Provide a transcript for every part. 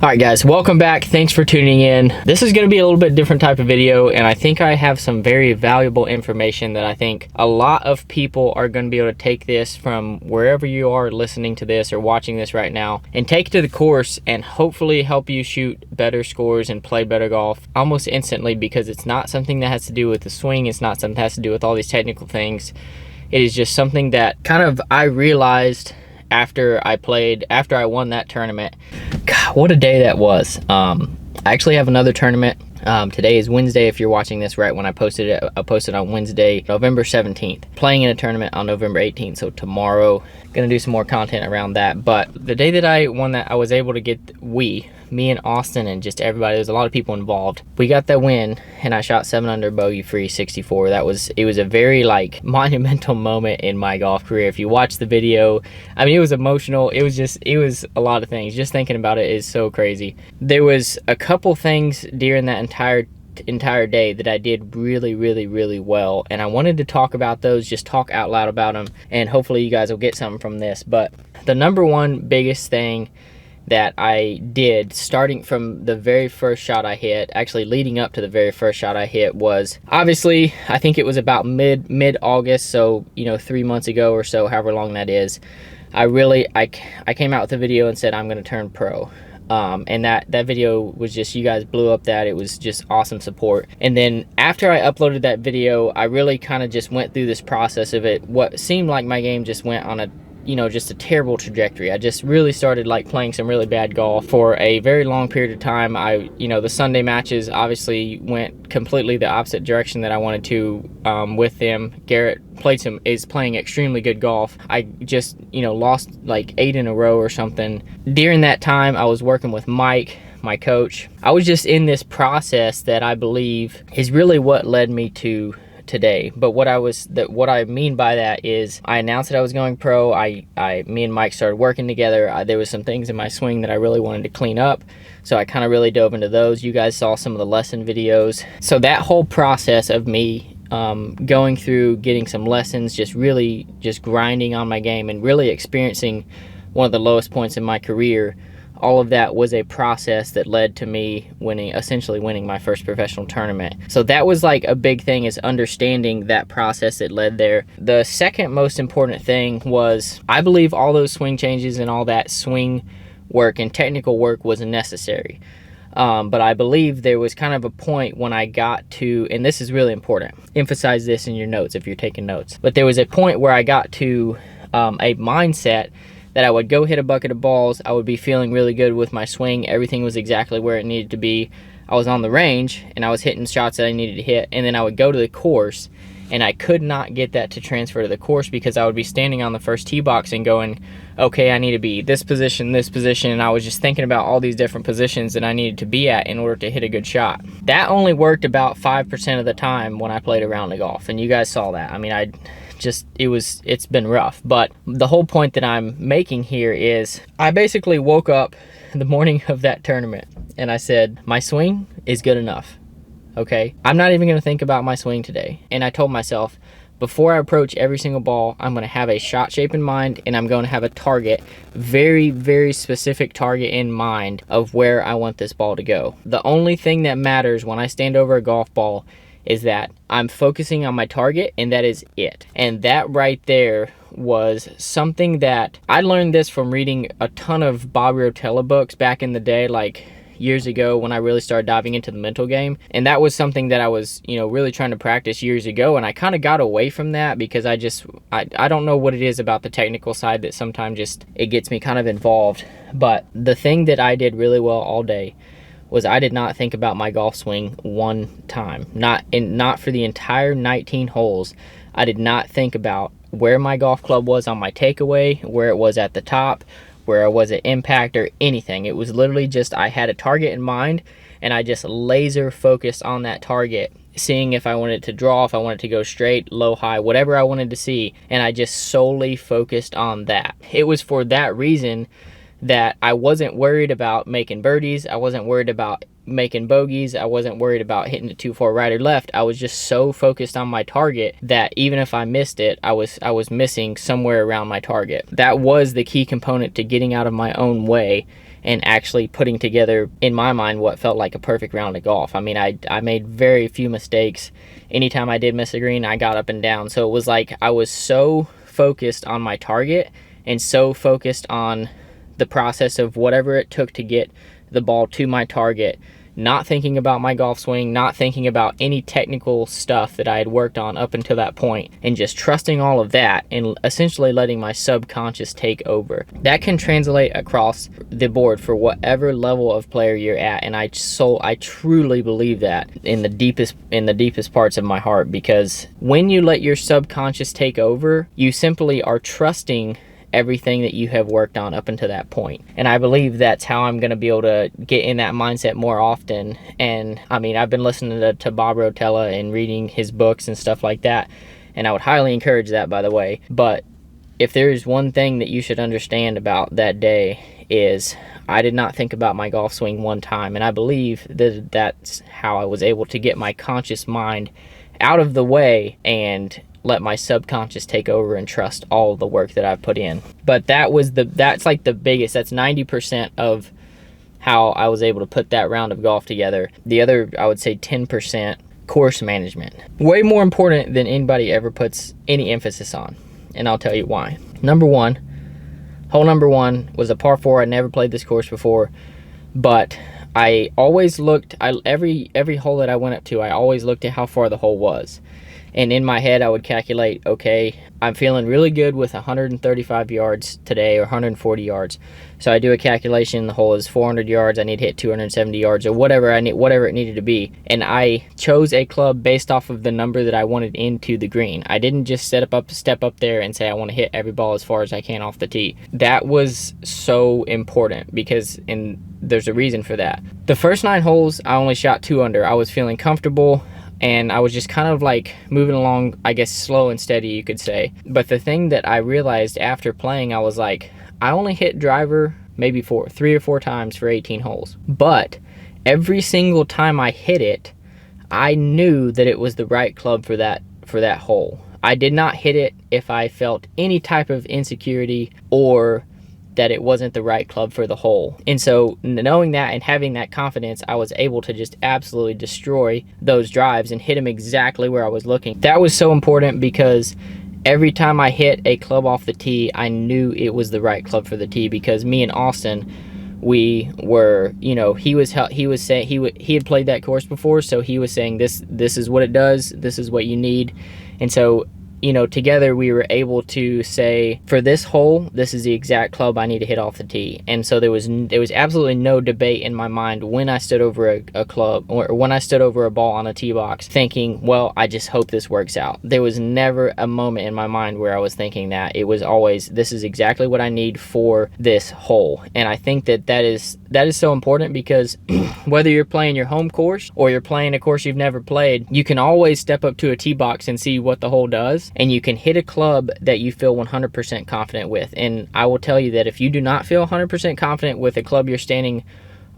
All right guys, welcome back. Thanks for tuning in. This is going to be a little bit different type of video, and I think I have some very valuable information that I think a lot of people are going to be able to take this from wherever you are listening to this or watching this right now and take it to the course and hopefully help you shoot better scores and play better golf almost instantly, because it's not something that has to do with the swing. It's not something that has to do with all these technical things. It is just something that kind of I realized after I won that tournament. God, what a day that was. I actually have another tournament. Today is Wednesday. If you're watching this right when I posted it, I posted on Wednesday, November 17th. Playing in a tournament on November 18th. So tomorrow, gonna do some more content around that. But the day that I won that, I was able to get, me and Austin and just everybody, there's a lot of people involved. We got that win and I shot 7 under bogey free 64. It was a very like monumental moment in my golf career. If you watch the video, I mean, it was emotional. It was a lot of things. Just thinking about it is so crazy. There was a couple things during that entire day that I did really well, and I wanted to talk about those, just talk out loud about them, and hopefully you guys will get something from this. But the number one biggest thing that I did, starting from the very first shot I hit, actually leading up to the very first shot I hit, was obviously, I think it was about mid-August, so 3 months ago or so, however long that is. I came out with a video and said I'm going to turn pro. And that video was just, you guys blew up that. It was just awesome support. And then after I uploaded that video, I really kind of just went through this process of it. What seemed like my game just went on a just a terrible trajectory. I just really started like playing some really bad golf for a very long period of time. The Sunday matches obviously went completely the opposite direction that I wanted to with them. Garrett is playing extremely good golf. I just, lost like 8 in a row or something. During that time, I was working with Mike, my coach. I was just in this process that I believe is really what led me to today. But what I mean by that is I announced that I was going pro. Me and Mike started working together. There was some things in my swing that I really wanted to clean up, so I kind of really dove into those. You guys saw some of the lesson videos. So that whole process of me going through, getting some lessons, just grinding on my game and really experiencing one of the lowest points in my career, all of that was a process that led to me essentially winning my first professional tournament. So that was like a big thing, is understanding that process that led there. The second most important thing was, I believe all those swing changes and all that swing work and technical work was necessary. But I believe there was kind of a point when I got to, and this is really important, emphasize this in your notes if you're taking notes, but there was a point where I got to a mindset that I would go hit a bucket of balls. I would be feeling really good with my swing. Everything was exactly where it needed to be. I was on the range and I was hitting shots that I needed to hit, and then I would go to the course and I could not get that to transfer to the course, because I would be standing on the first tee box and going, okay, I need to be this position, and I was just thinking about all these different positions that I needed to be at in order to hit a good shot. That only worked about 5% of the time when I played a round of golf, and you guys saw that. I mean, it's been rough. But the whole point that I'm making here is I basically woke up the morning of that tournament and I said, my swing is good enough. Okay, I'm not even going to think about my swing today. And I told myself, before I approach every single ball, I'm going to have a shot shape in mind, and I'm going to have a target, very specific target in mind of where I want this ball to go. The only thing that matters when I stand over a golf ball is that I'm focusing on my target, and that is it. And that right there was something that I learned this from reading a ton of Bob Rotella books back in the day, like years ago when I really started diving into the mental game. And that was something that I was, really trying to practice years ago, and I kind of got away from that because I don't know what it is about the technical side that sometimes just it gets me kind of involved. But the thing that I did really well all day was I did not think about my golf swing one time. Not for the entire 19 holes. I did not think about where my golf club was on my takeaway, where it was at the top, where I was at impact, or anything. It was literally just, I had a target in mind and I just laser focused on that target, seeing if I wanted it to draw, if I wanted it to go straight, low, high, whatever I wanted to see, and I just solely focused on that. It was for that reason that I wasn't worried about making birdies. I wasn't worried about making bogeys. I wasn't worried about hitting it too far right or left. I was just so focused on my target that even if I missed it, I was missing somewhere around my target. That was the key component to getting out of my own way and actually putting together, in my mind, what felt like a perfect round of golf. I mean, I made very few mistakes. Anytime I did miss a green, I got up and down. So it was like I was so focused on my target and so focused on the process of whatever it took to get the ball to my target, not thinking about my golf swing, not thinking about any technical stuff that I had worked on up until that point, and just trusting all of that and essentially letting my subconscious take over. That can translate across the board for whatever level of player you're at, and I truly believe that in the deepest parts of my heart, because when you let your subconscious take over, you simply are trusting everything that you have worked on up until that point. And I believe that's how I'm going to be able to get in that mindset more often. And I mean, I've been listening to Bob Rotella and reading his books and stuff like that, and I would highly encourage that, by the way. But if there is one thing that you should understand about that day, is I did not think about my golf swing one time, and I believe that that's how I was able to get my conscious mind out of the way and let my subconscious take over and trust all the work that I've put in. But that's like the biggest, that's 90% of how I was able to put that round of golf together. The other, I would say 10%, course management. Way more important than anybody ever puts any emphasis on. And I'll tell you why. Hole number one was a par 4. I never played this course before, but I always looked, every hole that I went up to, I always looked at how far the hole was. And in my head, I would calculate, okay, I'm feeling really good with 135 yards today, or 140 yards. So I do a calculation. The hole is 400 yards. I need to hit 270 yards, or whatever it needed to be. And I chose a club based off of the number that I wanted into the green. I didn't just step up there and say I want to hit every ball as far as I can off the tee. That was so important, because there's a reason for that. The first 9 holes, I only shot 2 under. I was feeling comfortable, and I was just kind of like moving along, I guess, slow and steady, you could say. But the thing that I realized after playing, I was like, I only hit driver maybe 3 or 4 times for 18 holes. But every single time I hit it, I knew that it was the right club for that hole. I did not hit it if I felt any type of insecurity or that it wasn't the right club for the hole. And so knowing that and having that confidence, I was able to just absolutely destroy those drives and hit them exactly where I was looking. That was so important, because every time I hit a club off the tee, I knew it was the right club for the tee, because me and Austin, we were, he was saying he had played that course before, so he was saying this is what it does, this is what you need. And so together we were able to say, for this hole, this is the exact club I need to hit off the tee. And so there was absolutely no debate in my mind when I stood over a club, or when I stood over a ball on a tee box thinking, well, I just hope this works out. There was never a moment in my mind where I was thinking that. It was always, this is exactly what I need for this hole. And I think that is so important, because whether you're playing your home course or you're playing a course you've never played, you can always step up to a tee box and see what the hole does, and you can hit a club that you feel 100% confident with. And I will tell you that if you do not feel 100% confident with a club you're standing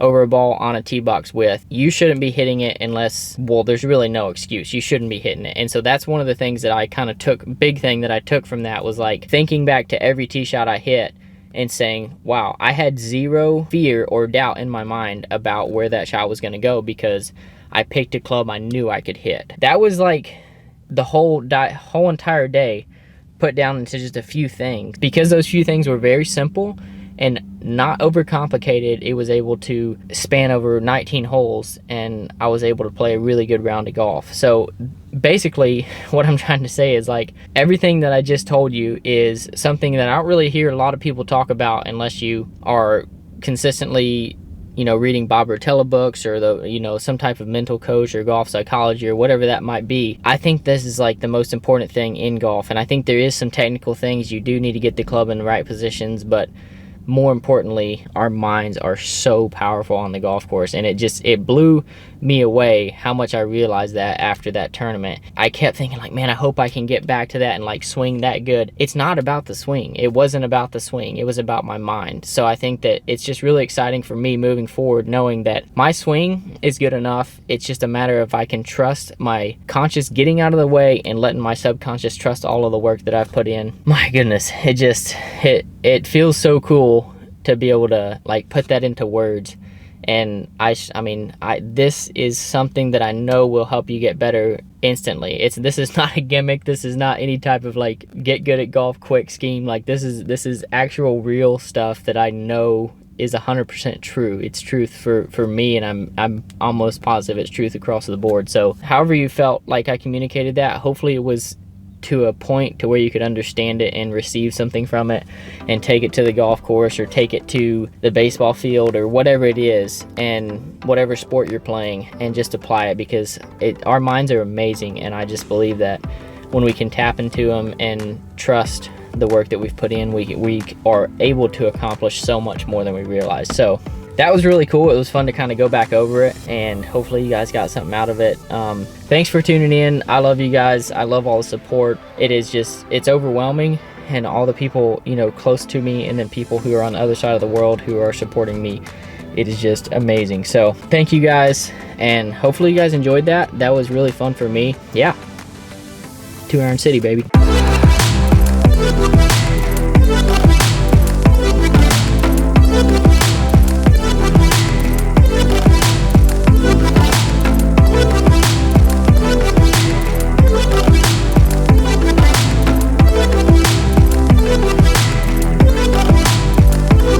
over a ball on a tee box with, you shouldn't be hitting it unless, well, there's really no excuse. You shouldn't be hitting it. And so that's one of the things that I kind of big thing that I took from that was like thinking back to every tee shot I hit and saying, wow, I had zero fear or doubt in my mind about where that shot was going to go, because I picked a club I knew I could hit. That was like the whole entire day put down into just a few things. Because those few things were very simple and not overcomplicated, it was able to span over 19 holes, and I was able to play a really good round of golf. So basically what I'm trying to say is, like, everything that I just told you is something that I don't really hear a lot of people talk about unless you are consistently reading Bob Rotella books, or some type of mental coach or golf psychology or whatever that might be. I think this is like the most important thing in golf, and I think there is some technical things you do need to get the club in the right positions, but more importantly, our minds are so powerful on the golf course. And it blew me away how much I realized that after that tournament. I kept thinking, like, man, I hope I can get back to that and like swing that good. It's not about the swing. It wasn't about the swing. It was about my mind. So I think that it's just really exciting for me moving forward, knowing that my swing is good enough. It's just a matter of I can trust my conscious getting out of the way and letting my subconscious trust all of the work that I've put in. My goodness, it feels so cool to be able to like put that into words. And I mean, this is something that I know will help you get better instantly. This is not a gimmick. This is not any type of like get good at golf quick scheme. Like this is actual real stuff that I know is 100% true. It's truth for me, and I'm almost positive it's truth across the board. So however you felt like I communicated that, hopefully it was to a point to where you could understand it and receive something from it and take it to the golf course or take it to the baseball field or whatever it is, and whatever sport you're playing, and just apply it, because our minds are amazing, and I just believe that when we can tap into them and trust the work that we've put in, we are able to accomplish so much more than we realize. So that was really cool. It was fun to kind of go back over it, and hopefully you guys got something out of it. Thanks for tuning in. I love you guys. I love all the support. It's overwhelming, and all the people, you know, close to me, and then people who are on the other side of the world who are supporting me. It is just amazing. So thank you guys, and hopefully you guys enjoyed that. That was really fun for me. Yeah. 2 Iron City, baby.